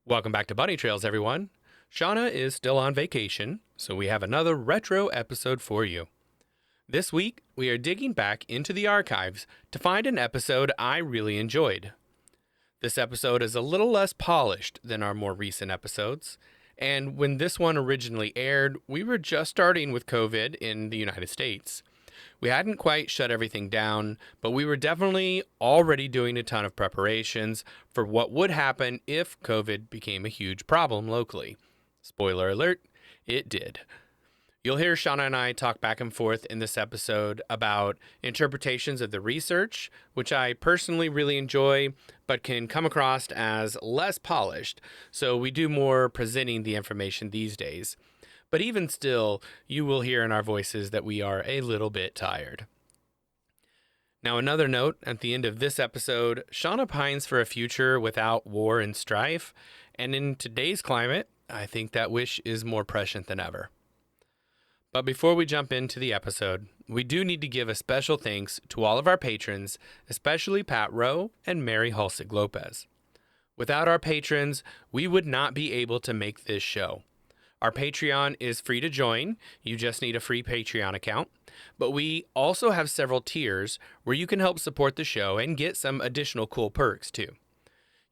Welcome back to Bunny Trails, everyone. Shauna is still on vacation, so we have another retro episode for you. This week, we are digging back into the archives to find an episode I really enjoyed. This episode is a little less polished than our more recent episodes, and when this one originally aired, we were just starting with COVID in the United States. We hadn't quite shut everything down, but we were definitely already doing a ton of preparations for what would happen if COVID became a huge problem locally. Spoiler alert, it did. You'll hear Shauna and I talk back and forth in this episode about interpretations of the research, which I personally really enjoy, but can come across as less polished, so we do more presenting the information these days. But even still, you will hear in our voices that we are a little bit tired. Now, another note, at the end of this episode, Shauna pines for a future without war and strife, and in today's climate, I think that wish is more prescient than ever. But before we jump into the episode, we do need to give a special thanks to all of our patrons, especially Pat Rowe and Mary Hulsig Lopez. Without our patrons, we would not be able to make this show. Our Patreon is free to join. You just need a free Patreon account. But we also have several tiers where you can help support the show and get some additional cool perks too.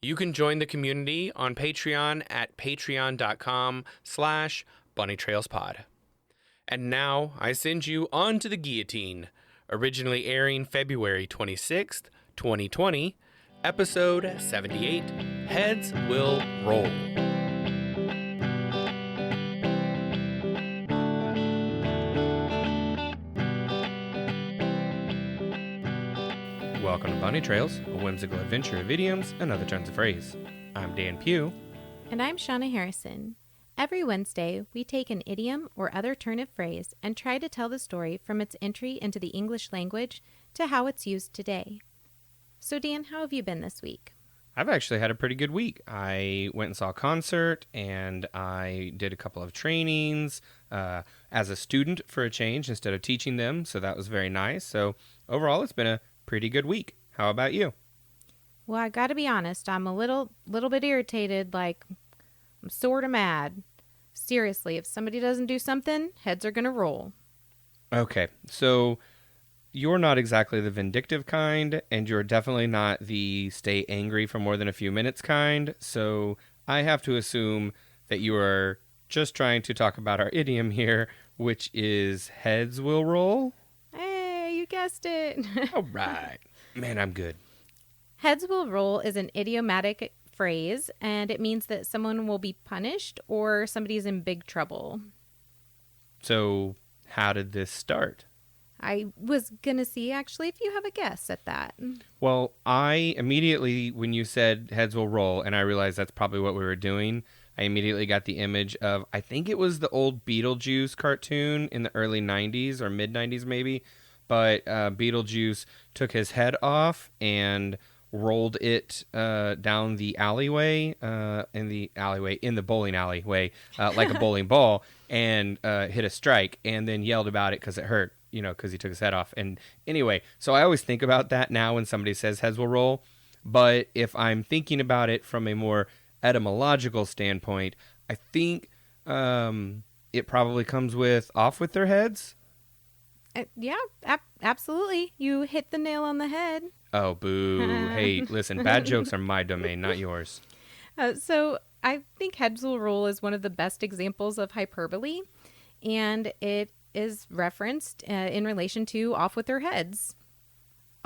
You can join the community on Patreon at patreon.com/bunnytrailspod. And now I send you on to the guillotine, originally airing February 26th, 2020, episode 78, Heads Will Roll. Welcome to Bunny Trails, a whimsical adventure of idioms and other turns of phrase. I'm Dan Pugh. And I'm Shauna Harrison. Every Wednesday, we take an idiom or other turn of phrase and try to tell the story from its entry into the English language to how it's used today. So Dan, how have you been this week? I've actually had a pretty good week. I went and saw a concert, and I did a couple of trainings as a student for a change instead of teaching them, so that was very nice. So overall, it's been a pretty good week. How about you? Well, I gotta be honest, I'm a little bit irritated, like I'm sort of mad. Seriously, if somebody doesn't do something, heads are gonna roll. Okay, so you're not exactly the vindictive kind, and you're definitely not the stay angry for more than a few minutes kind, so I have to assume that you are just trying to talk about our idiom here, which is heads will roll. Hey, you guessed it. All right. Man, I'm good. Heads will roll is an idiomatic phrase, and it means that someone will be punished or somebody's in big trouble. So, how did this start? I was going to see, actually, if you have a guess at that. Well, I immediately, when you said heads will roll, and I realized that's probably what we were doing, I immediately got the image of, I think it was the old Beetlejuice cartoon in the early 90s or mid-90s maybe, but Beetlejuice took his head off and rolled it down the alleyway, in the bowling alleyway, like a bowling ball, and hit a strike, and then yelled about it because it hurt, because he took his head off. And anyway, so I always think about that now when somebody says heads will roll, but if I'm thinking about it from a more etymological standpoint, I think it probably comes with off with their heads. Yeah, absolutely. You hit the nail on the head. Oh, boo. Hey, listen, bad jokes are my domain, not yours. So I think heads will roll is one of the best examples of hyperbole, and it is referenced in relation to off with their heads.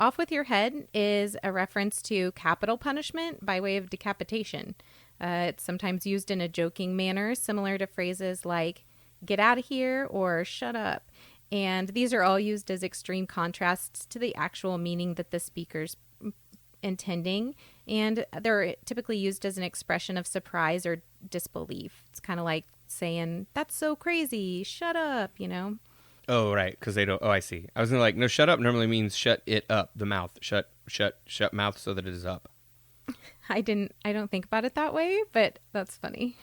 Off with your head is a reference to capital punishment by way of decapitation. It's sometimes used in a joking manner, similar to phrases like get out of here or shut up. And these are all used as extreme contrasts to the actual meaning that the speaker's intending. And they're typically used as an expression of surprise or disbelief. It's kind of like saying, that's so crazy, shut up, Oh, right, because they don't, I see. I was gonna no, shut up normally means shut it up, the mouth. Shut mouth so that it is up. I don't think about it that way, but that's funny.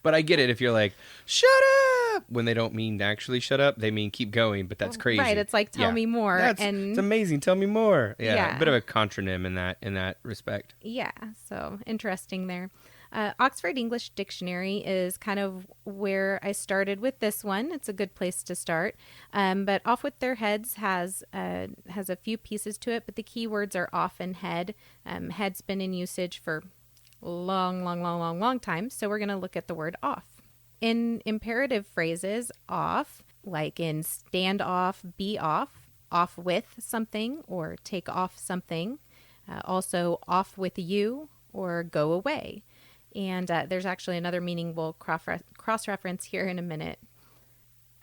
But I get it if you're like, shut up! When they don't mean actually shut up, they mean keep going, but that's crazy. Right, it's like, tell me more. It's amazing, tell me more. Yeah. A bit of a contronym in that respect. Yeah, so interesting there. Oxford English Dictionary is kind of where I started with this one. It's a good place to start. But off with their heads has a few pieces to it, but the key words are off and head. Head's been in usage for long time, so we're going to look at the word off. In imperative phrases, off, like in stand off, be off with something, or take off something. Also, off with you, or go away. And there's actually another meaning we'll cross-reference here in a minute.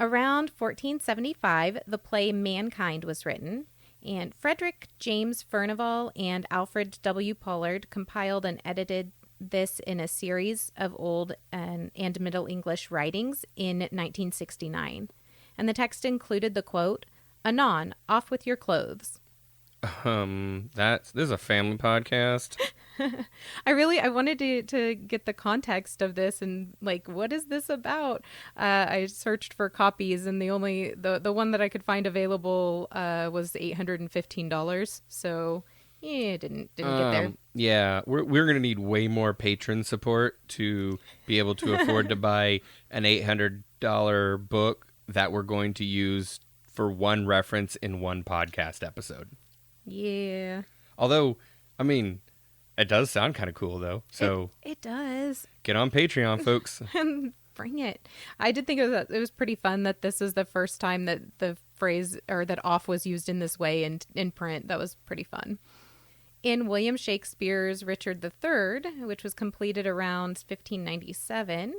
Around 1475, the play Mankind was written, and Frederick James Furnivall and Alfred W. Pollard compiled and edited this in a series of Old and Middle English writings in 1969. And the text included the quote, "Anon, off with your clothes." This is a family podcast. I wanted to get the context of this and like, what is this about? I searched for copies, and the one that I could find available was $815. So yeah, didn't get there. Yeah, we're gonna need way more patron support to be able to afford to buy an $800 book that we're going to use for one reference in one podcast episode. Yeah. Although, I mean, it does sound kind of cool, though. So it does. Get on Patreon, folks. Bring it. I did think it was pretty fun that this is the first time that the phrase, or that off, was used in this way in print. That was pretty fun. In William Shakespeare's Richard III, which was completed around 1597,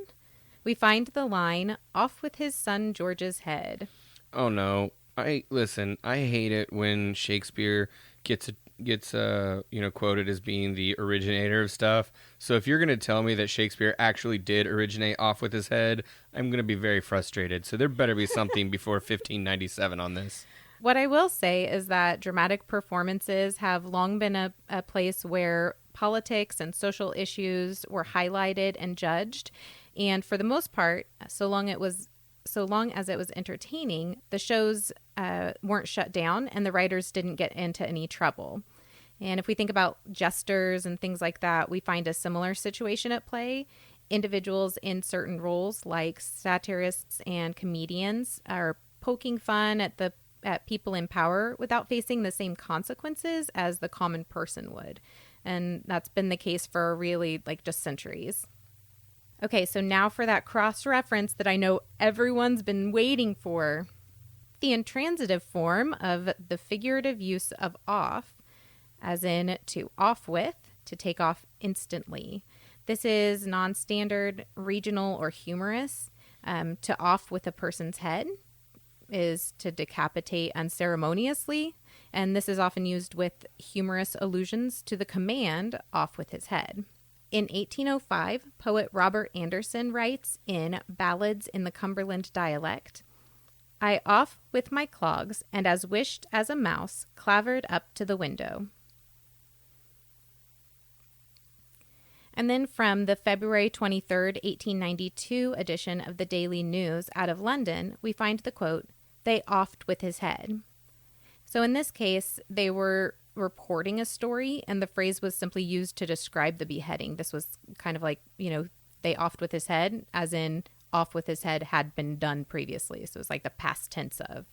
we find the line, "Off with his son George's head." Oh, no. I hate it when Shakespeare gets quoted as being the originator of stuff. So if you're going to tell me that Shakespeare actually did originate off with his head, I'm going to be very frustrated. So there better be something before 1597 on this. What I will say is that dramatic performances have long been a place where politics and social issues were highlighted and judged. And for the most part, so long as it was entertaining, the shows weren't shut down and the writers didn't get into any trouble. And if we think about jesters and things like that, we find a similar situation at play. Individuals in certain roles, like satirists and comedians, are poking fun at people in power without facing the same consequences as the common person would. And that's been the case for really just centuries. Okay, so now for that cross-reference that I know everyone's been waiting for. The intransitive form of the figurative use of off, as in to off with, to take off instantly. This is non-standard, regional, or humorous. To off with a person's head is to decapitate unceremoniously, and this is often used with humorous allusions to the command off with his head. In 1805, poet Robert Anderson writes in Ballads in the Cumberland Dialect, "I off with my clogs, and as wished as a mouse, clavered up to the window." And then from the February 23rd, 1892 edition of the Daily News out of London, we find the quote, "They offed with his head." So in this case, they were reporting a story, and the phrase was simply used to describe the beheading. This was kind of like, they offed with his head, as in off with his head had been done previously. So it was like the past tense of.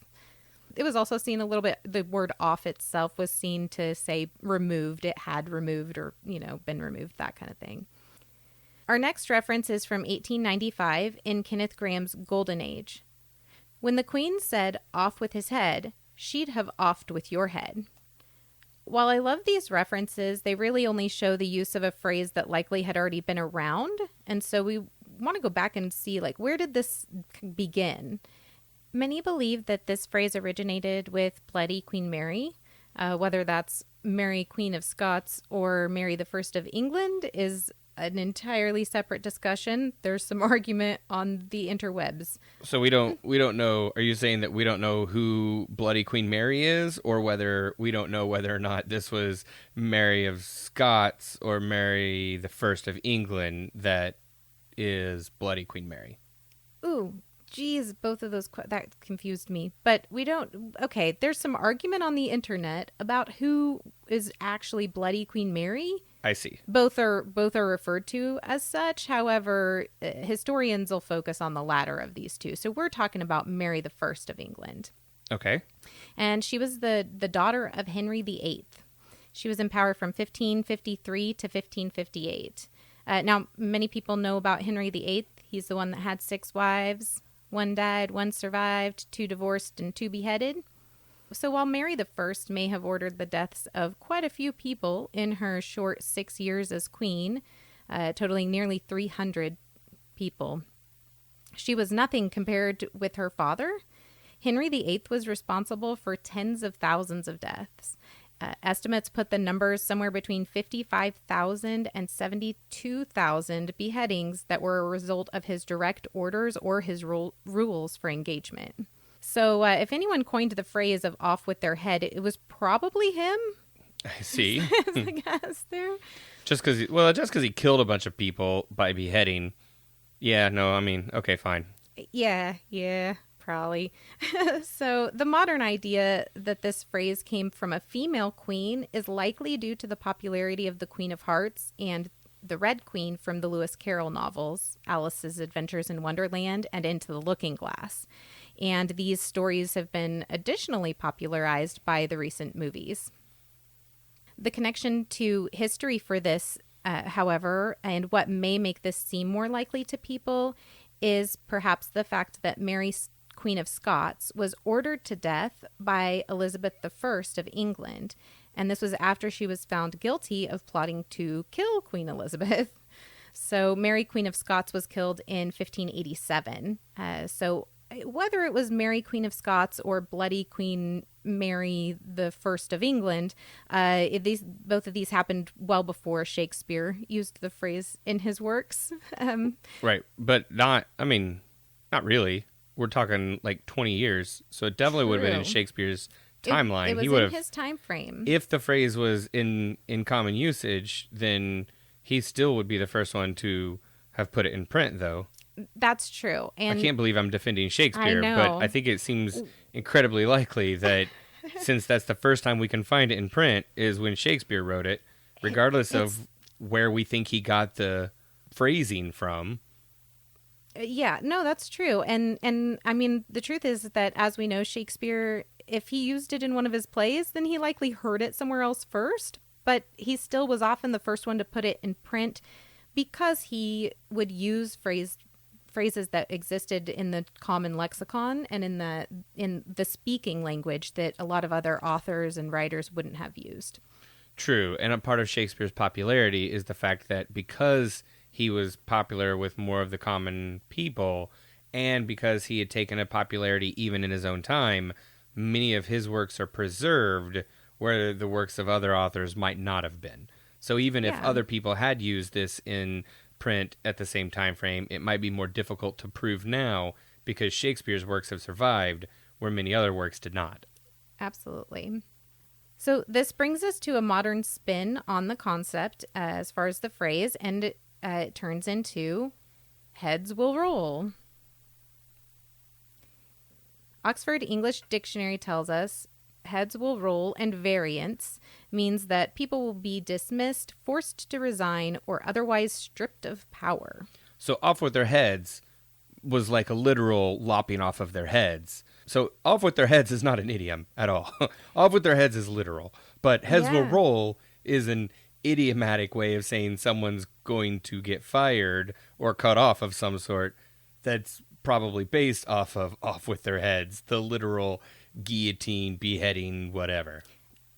It was also seen a little bit, the word off itself was seen to say removed, it had removed, or, been removed, that kind of thing. Our next reference is from 1895 in Kenneth Grahame's Golden Age. "When the Queen said off with his head, she'd have offed with your head." While I love these references, they really only show the use of a phrase that likely had already been around. And so we want to go back and see, where did this begin? Many believe that this phrase originated with Bloody Queen Mary. Whether that's Mary, Queen of Scots, or Mary the First of England is an entirely separate discussion. There's some argument on the interwebs. So we don't know. Are you saying that we don't know who Bloody Queen Mary is, or whether we don't know whether or not this was Mary of Scots or Mary the First of England that is Bloody Queen Mary. Ooh, geez, both of those, that confused me. But we don't, okay, there's some argument on the internet about who is actually Bloody Queen Mary. I see. Both are referred to as such. However, historians will focus on the latter of these two. So we're talking about Mary the First of England. Okay. And she was the daughter of Henry VIII. She was in power from 1553 to 1558. Now, many people know about Henry VIII. He's the one that had 6 wives. 1 died, 1 survived, 2 divorced, and 2 beheaded. So while Mary I may have ordered the deaths of quite a few people in her short 6 years as queen, totaling nearly 300 people, she was nothing compared with her father. Henry VIII was responsible for tens of thousands of deaths. Estimates put the numbers somewhere between 55,000 and 72,000 beheadings that were a result of his direct orders or his rules for engagement. So if anyone coined the phrase of off with their head, it was probably him. I see. I guess there. Just because he killed a bunch of people by beheading. Yeah, no, I mean, okay, fine. Yeah, probably. So the modern idea that this phrase came from a female queen is likely due to the popularity of the Queen of Hearts and the Red Queen from the Lewis Carroll novels, Alice's Adventures in Wonderland and Into the Looking Glass. And these stories have been additionally popularized by the recent movies. The connection to history for this, however, and what may make this seem more likely to people is perhaps the fact that Mary, Queen of Scots, was ordered to death by Elizabeth I of England. And this was after she was found guilty of plotting to kill Queen Elizabeth. So Mary, Queen of Scots, was killed in 1587. So whether it was Mary, Queen of Scots, or Bloody Queen Mary the First of England, both of these happened well before Shakespeare used the phrase in his works. Right, but not really. We're talking like 20 years, so it definitely would have been in Shakespeare's timeline. It was in his time frame. If the phrase was in common usage, then he still would be the first one to have put it in print, though. That's true. And I can't believe I'm defending Shakespeare, I know. but I think it seems incredibly likely that since that's the first time we can find it in print is when Shakespeare wrote it, regardless of where we think he got the phrasing from. Yeah, no, that's true. And I mean, the truth is that, as we know, Shakespeare, if he used it in one of his plays, then he likely heard it somewhere else first, but he still was often the first one to put it in print because he would use phrases that existed in the common lexicon and in the speaking language that a lot of other authors and writers wouldn't have used. True, and a part of Shakespeare's popularity is the fact that because he was popular with more of the common people, and because he had taken a popularity even in his own time, many of his works are preserved where the works of other authors might not have been. So even if other people had used this in print at the same time frame, it might be more difficult to prove now because Shakespeare's works have survived where many other works did not. Absolutely. So this brings us to a modern spin on the concept as far as the phrase, and it turns into heads will roll. Oxford English Dictionary tells us heads will roll and variance means that people will be dismissed, forced to resign, or otherwise stripped of power. So off with their heads was like a literal lopping off of their heads. So off with their heads is not an idiom at all. Off with their heads is literal. But heads will roll is an idiomatic way of saying someone's going to get fired or cut off of some sort that's probably based off of off with their heads, the literal guillotine, beheading, whatever.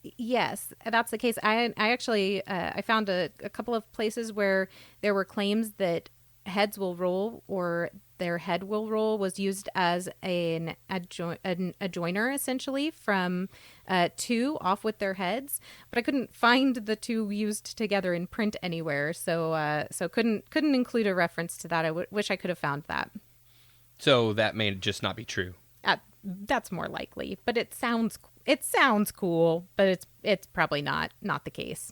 Yes, that's the case. I actually I found a couple of places where there were claims that heads will roll or their head will roll was used as an adjoiner, essentially, from to off with their heads, but I couldn't find the two used together in print anywhere, so couldn't include a reference to that. I wish I could have found that. So that may just not be true. That's more likely, but it sounds cool, but it's probably not the case.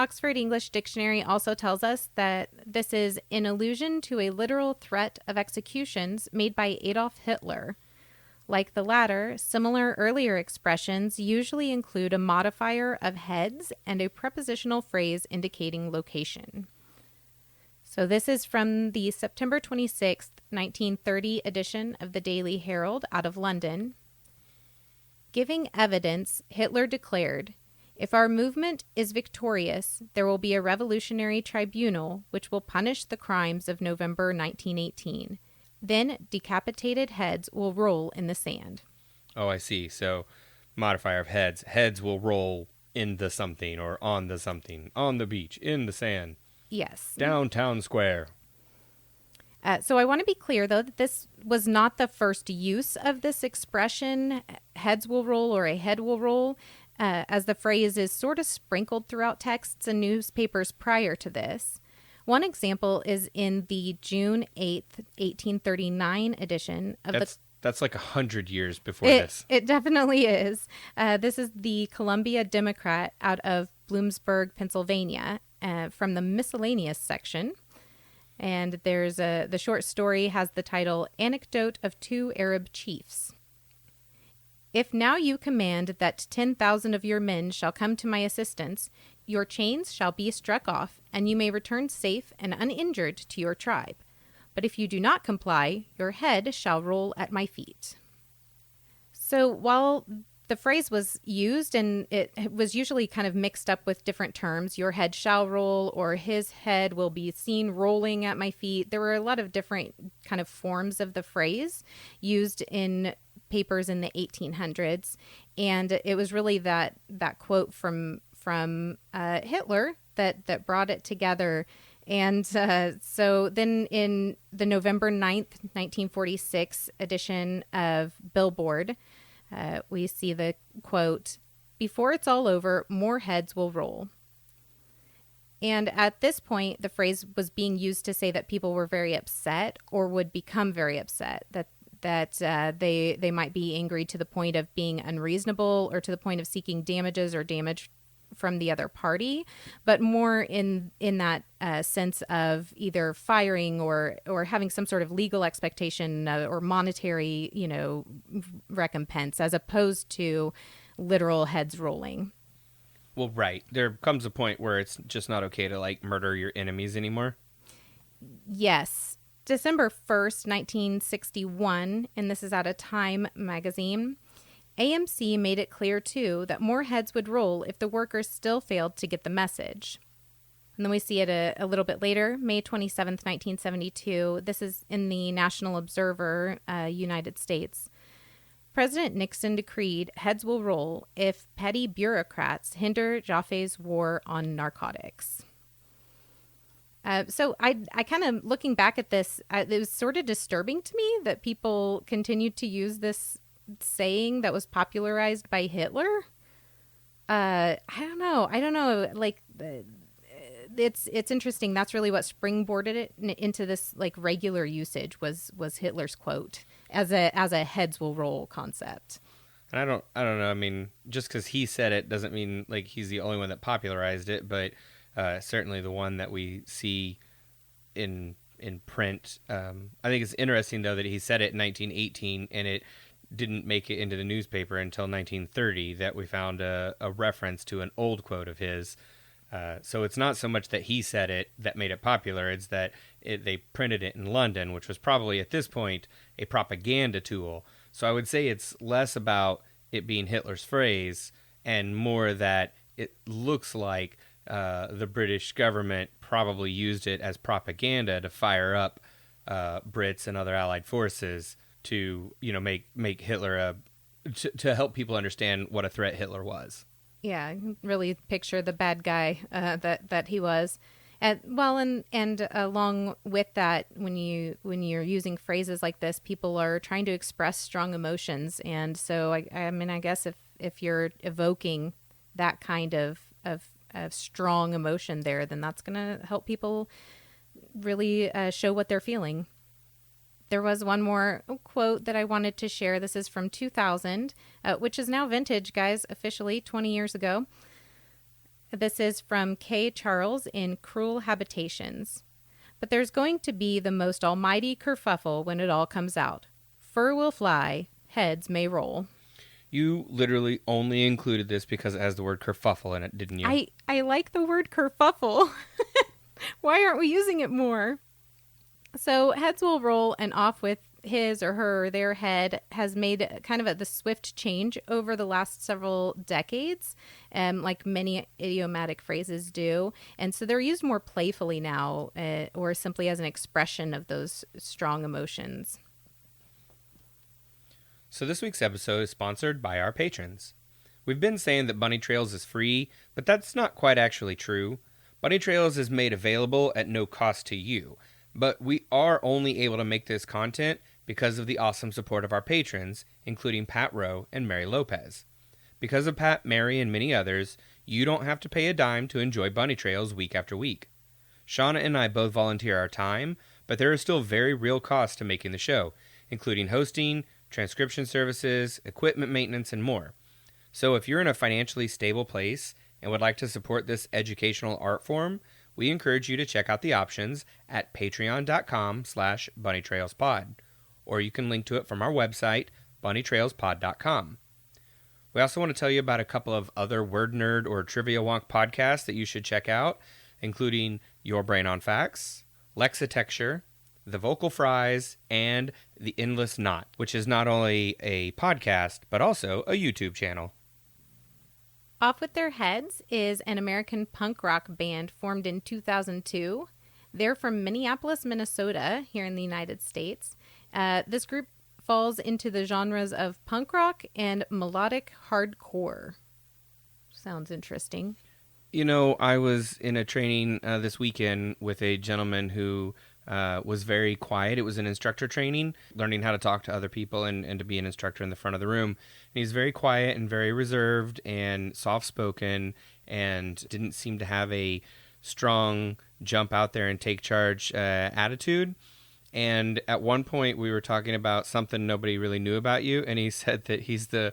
Oxford English Dictionary also tells us that this is in allusion to a literal threat of executions made by Adolf Hitler. Like the latter, similar earlier expressions usually include a modifier of heads and a prepositional phrase indicating location. So this is from the September 26th, 1930 edition of the Daily Herald out of London. Giving evidence, Hitler declared, "If our movement is victorious, there will be a revolutionary tribunal which will punish the crimes of November 1918. Then decapitated heads will roll in the sand." Oh, I see. So, modifier of heads. Heads will roll in the something or on the something, on the beach, in the sand. Yes. Downtown square. So I want to be clear, though, that this was not the first use of this expression, heads will roll or a head will roll, as the phrase is sort of sprinkled throughout texts and newspapers prior to this. One example is in the June 8th, 1839 edition of That's like 100 years before this. It definitely is. This is the Columbia Democrat out of Bloomsburg, Pennsylvania, from the miscellaneous section. And there's the short story has the title, Anecdote of Two Arab Chiefs. "If now you command that 10,000 of your men shall come to my assistance, your chains shall be struck off, and you may return safe and uninjured to your tribe. But if you do not comply, your head shall roll at my feet." So while the phrase was used, and it was usually kind of mixed up with different terms, your head shall roll or his head will be seen rolling at my feet, there were a lot of different kind of forms of the phrase used in papers in the 1800s. And it was really that quote from Hitler that brought it together. And so then in the November 9th, 1946 edition of Billboard, we see the quote, "Before it's all over, more heads will roll." And at this point, the phrase was being used to say that people were very upset or would become very upset, that they might be angry to the point of being unreasonable or to the point of seeking damages or damage from the other party, but more in that sense of either firing or having some sort of legal expectation or monetary, recompense, as opposed to literal heads rolling. Well, right. There comes a point where it's just not okay to, murder your enemies anymore. Yes. December 1st, 1961, and this is out of Time magazine, AMC made it clear, too, that more heads would roll if the workers still failed to get the message. And then we see it a little bit later, May 27th, 1972. This is in the National Observer, United States. President Nixon decreed heads will roll if petty bureaucrats hinder Jaffe's war on narcotics. So I kind of, looking back at this, it was sort of disturbing to me that people continued to use this saying that was popularized by Hitler. I don't know. It's interesting. That's really what springboarded it into this regular usage was Hitler's quote as a heads will roll concept. And I don't know. I mean, just because he said it doesn't mean he's the only one that popularized it, but certainly the one that we see in print. I think it's interesting though that he said it in 1918 and it didn't make it into the newspaper until 1930 that we found a reference to an old quote of his. So it's not so much that he said it that made it popular, it's that they printed it in London, which was probably at this point a propaganda tool. So I would say it's less about it being Hitler's phrase and more that it looks like the British government probably used it as propaganda to fire up Brits and other Allied forces to make Hitler to help people understand what a threat Hitler was. Yeah, I can really picture the bad guy that he was. And along with that, when you're using phrases like this, people are trying to express strong emotions, and so I guess if you're evoking that kind of strong emotion there, then that's going to help people really show what they're feeling. There was one more quote that I wanted to share. This is from 2000, which is now vintage, guys, officially 20 years ago. This is from K. Charles in Cruel Habitations. But there's going to be the most almighty kerfuffle when it all comes out. Fur will fly, heads may roll. You literally only included this because it has the word kerfuffle in it, didn't you? I like the word kerfuffle. Why aren't we using it more? So heads will roll, and off with his or her, their head has made kind of the swift change over the last several decades, like many idiomatic phrases do. And so they're used more playfully now, or simply as an expression of those strong emotions. So this week's episode is sponsored by our patrons. We've been saying that Bunny Trails is free, but that's not quite actually true. Bunny Trails is made available at no cost to you, but we are only able to make this content because of the awesome support of our patrons, including Pat Rowe and Mary Lopez. Because of Pat, Mary, and many others, you don't have to pay a dime to enjoy Bunny Trails week after week. Shauna and I both volunteer our time, but there are still very real costs to making the show, including hosting, transcription services, equipment maintenance, and more. So if you're in a financially stable place and would like to support this educational art form, we encourage you to check out the options at patreon.com/bunnytrailspod, or you can link to it from our website, bunnytrailspod.com. We also want to tell you about a couple of other Word Nerd or Trivia Wonk podcasts that you should check out, including Your Brain on Facts, Lexitexture, The Vocal Fries, and The Endless Knot, which is not only a podcast, but also a YouTube channel. Off with Their Heads is an American punk rock band formed in 2002. They're from Minneapolis, Minnesota, here in the United States. This group falls into the genres of punk rock and melodic hardcore. Sounds interesting. You know, I was in a training this weekend with a gentleman who was very quiet. It was an instructor training, learning how to talk to other people and to be an instructor in the front of the room. And he's very quiet and very reserved and soft-spoken and didn't seem to have a strong jump out there and take charge attitude. And at one point we were talking about something nobody really knew about you, and he said that he's the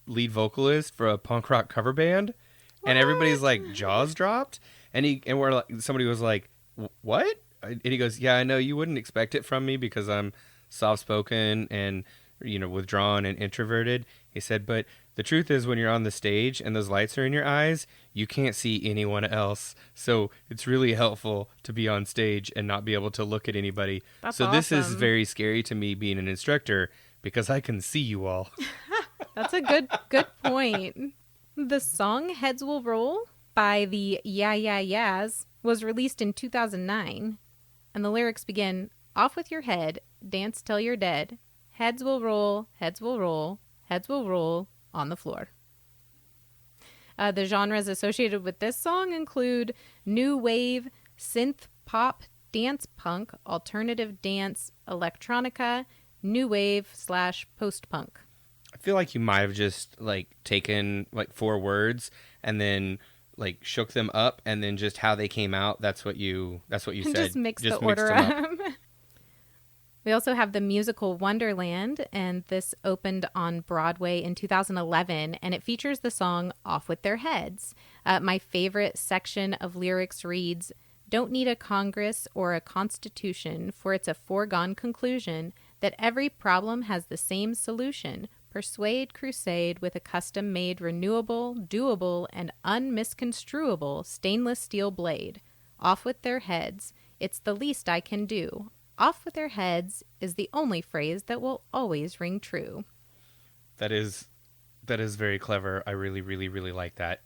lead vocalist for a punk rock cover band. What? And everybody's like jaws dropped, and we're like, somebody was like, "What?" And he goes, "Yeah, I know you wouldn't expect it from me because I'm soft-spoken and, you know, withdrawn and introverted." He said, "But the truth is, when you're on the stage and those lights are in your eyes, you can't see anyone else. So it's really helpful to be on stage and not be able to look at anybody." That's so awesome. This is very scary to me being an instructor because I can see you all. That's a good point. The song Heads Will Roll by the Yeah Yeah Yeahs was released in 2009, and the lyrics begin, "Off with your head, dance till you're dead. Heads will roll, heads will roll, heads will roll on the floor." The genres associated with this song include new wave, synth pop, dance punk, alternative dance, electronica, new wave / post-punk. I feel like you might have just like taken like 4 words and then like shook them up, and then just how they came out. That's what you said. Just mix the order up. We also have the musical Wonderland, and this opened on Broadway in 2011, and it features the song Off with Their Heads. My favorite section of lyrics reads, "Don't need a Congress or a Constitution, for it's a foregone conclusion that every problem has the same solution. Persuade, crusade with a custom-made, renewable, doable, and unmisconstruable stainless steel blade. Off with their heads. It's the least I can do. Off with their heads is the only phrase that will always ring true." That is very clever. I really, really, really like that.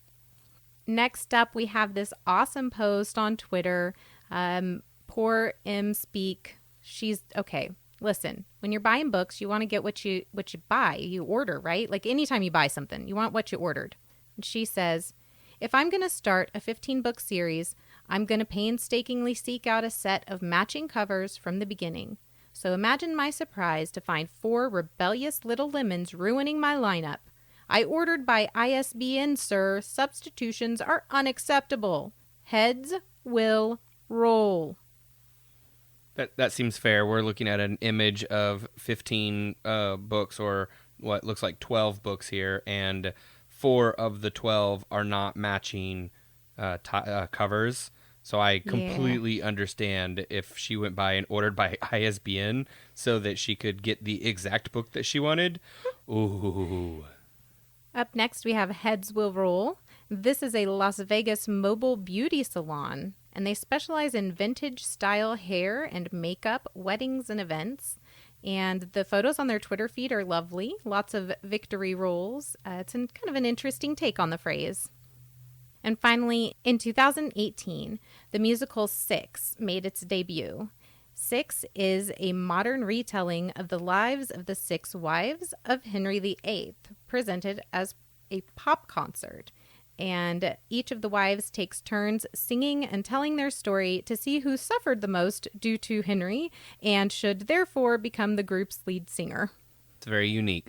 Next up, we have this awesome post on Twitter. Poor M Speak. She's okay. Listen, when you're buying books, you want to get what you buy. You order, right? Like anytime you buy something, you want what you ordered. And she says, "If I'm going to start a 15-book series, I'm going to painstakingly seek out a set of matching covers from the beginning. So imagine my surprise to find 4 rebellious little lemons ruining my lineup. I ordered by ISBN, sir. Substitutions are unacceptable. Heads will roll." That seems fair. We're looking at an image of 15 books, or what looks like 12 books here, and 4 of the 12 are not matching covers. So I completely understand if she went by and ordered by ISBN so that she could get the exact book that she wanted. Ooh. Up next, we have Heads Will Roll. This is a Las Vegas mobile beauty salon, and they specialize in vintage style hair and makeup, weddings, and events. And the photos on their Twitter feed are lovely. Lots of victory rolls. It's kind of an interesting take on the phrase. And finally, in 2018, the musical Six made its debut. Six is a modern retelling of the lives of the 6 wives of Henry VIII, presented as a pop concert. And each of the wives takes turns singing and telling their story to see who suffered the most due to Henry and should therefore become the group's lead singer. It's very unique.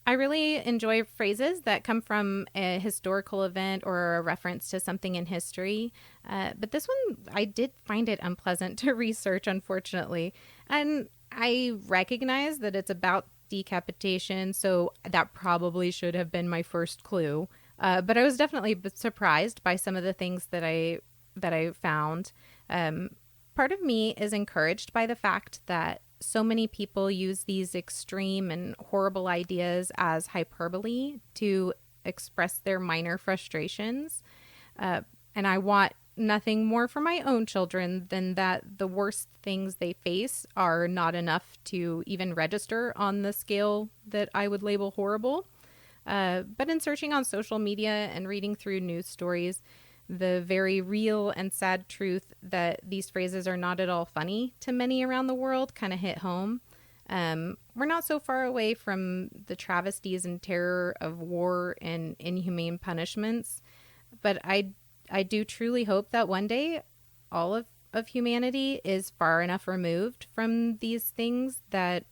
I really enjoy phrases that come from a historical event or a reference to something in history. But this one, I did find it unpleasant to research, unfortunately. And I recognize that it's about decapitation, so that probably should have been my first clue. But I was definitely surprised by some of the things that I found. Part of me is encouraged by the fact that so many people use these extreme and horrible ideas as hyperbole to express their minor frustrations. And I want nothing more for my own children than that the worst things they face are not enough to even register on the scale that I would label horrible. But in searching on social media and reading through news stories, the very real and sad truth that these phrases are not at all funny to many around the world kind of hit home. We're not so far away from the travesties and terror of war and inhumane punishments, but I do truly hope that one day all of humanity is far enough removed from these things that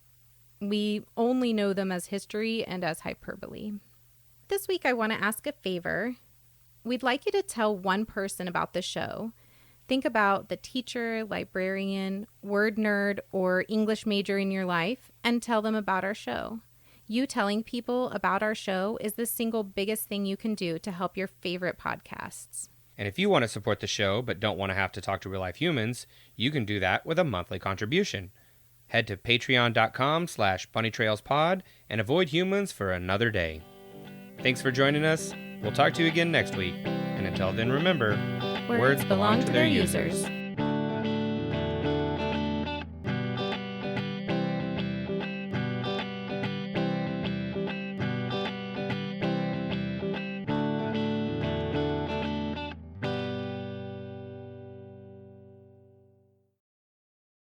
we only know them as history and as hyperbole. This week I want to ask a favor. We'd like you to tell one person about the show. Think about the teacher, librarian, word nerd, or English major in your life and tell them about our show. You telling people about our show is the single biggest thing you can do to help your favorite podcasts. And if you want to support the show but don't want to have to talk to real-life humans, you can do that with a monthly contribution. Head to patreon.com/bunnytrailspod and avoid humans for another day. Thanks for joining us. We'll talk to you again next week. And until then, remember, words belong to their users.